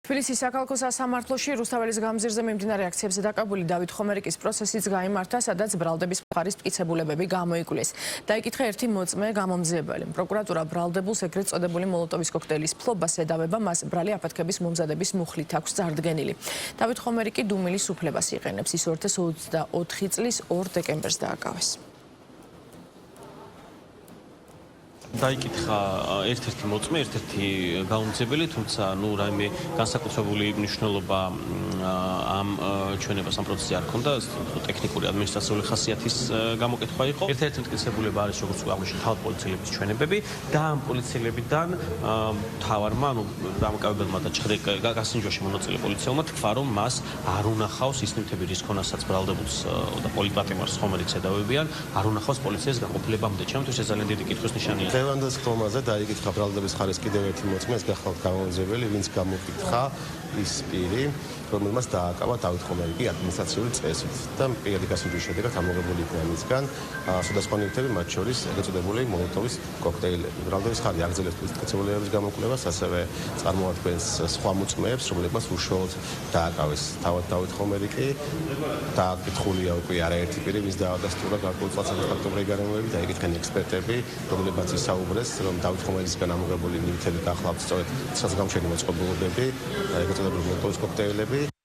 თბილისის საქალაქო სასამართლოში რუსთაველის გამზირზე მიმდინარე აქციებზე დაკავებული დავით ხომერიკის პროცესიც გაიმართა, სადაც ბრალდების მხარის მტკიცებულებები გამოიკვლიეს. დაიკითხა ერთი მოწმე გამომძიებელი. პროკურატურა ბრალდებულს ეგრეთ წოდებული მოლოტოვის კოქტეილის ფლობას ედავება, მას ბრალი აფეთქების მომზადების მუხლით აქვს წარდგენილი. დავით ხომერიკი დუმილის უფლებას იყენებს. ის 2024 წლის 2 დეკემბერს დააკავეს. დაიკითხა ერთ-ერთი მოწმე, ერთ-ერთი გამომძიებელი, თუმცა რაიმე განსაკუთრებული მნიშვნელობა ამ ჩვენებას ამ პროცესზე არ ჰქონდა, ტექნიკური ადმინისტრაციული ხასიათის გამოკითხვა იყო. ერთ-ერთი მტკიცებულება არის, როგორც აღნიშნეთ, თავად პოლიციელების ჩვენებები და ამ პოლიციელებიდან მთავარმა, დამკავებელმა და გასინჯვაში მონაწილე პოლიციელმა თქვა, რომ მას არ უნახავს ის ნივთები, რის ქონასაც ბრალდებულს და პოლიტპატიმარს ხომერიკს ედავებიან, არ უნახავს პოლიციის განყოფილებამდე. ჩემთვის ეს ძალიან დიდი კითხვის ნიშანია. ლევანდოს ხომაზე დაიკითხა ბრალდების მხარის კიდევ ერთი მოწმე, ეს გახლავთ გამომძიებელი, ვინც გამოკითხა ის პირი, რომელმაც დააკავა დავით ხომერიკი ადმინისტრაციული წესით და პირადი გასინჯვის შედეგად ამოღებული იქნა მისგან სხვადასხვა ნივთები, მათ შორის ეგრეთ წოდებული მოლოტოვის კოქტეილები. ბრალდების მხარი აგრძელებს მტკიცებულებების გამოკვლევას, ასევე წარმოადგენს სხვა მოწმეებს, რომლებმაც უშუალოდ დააკავეს თავად დავით ხომერიკი. დააკითხულია უკვე არაერთი პირი, ვინც დაადასტურა გარკვეულწილად ფაქტობრივი გარემოები, დაიკითხენ ექსპერტები, რომლებმაც ისაუბრეს, რომ დავით ხომერიკისგან ამოღებული ნივთები გახლავთ სწორედ ცხრა გამოჩენილი მოწყობილობები, ეგრეთ წოდებული მოლოტოვის კოქტეილები.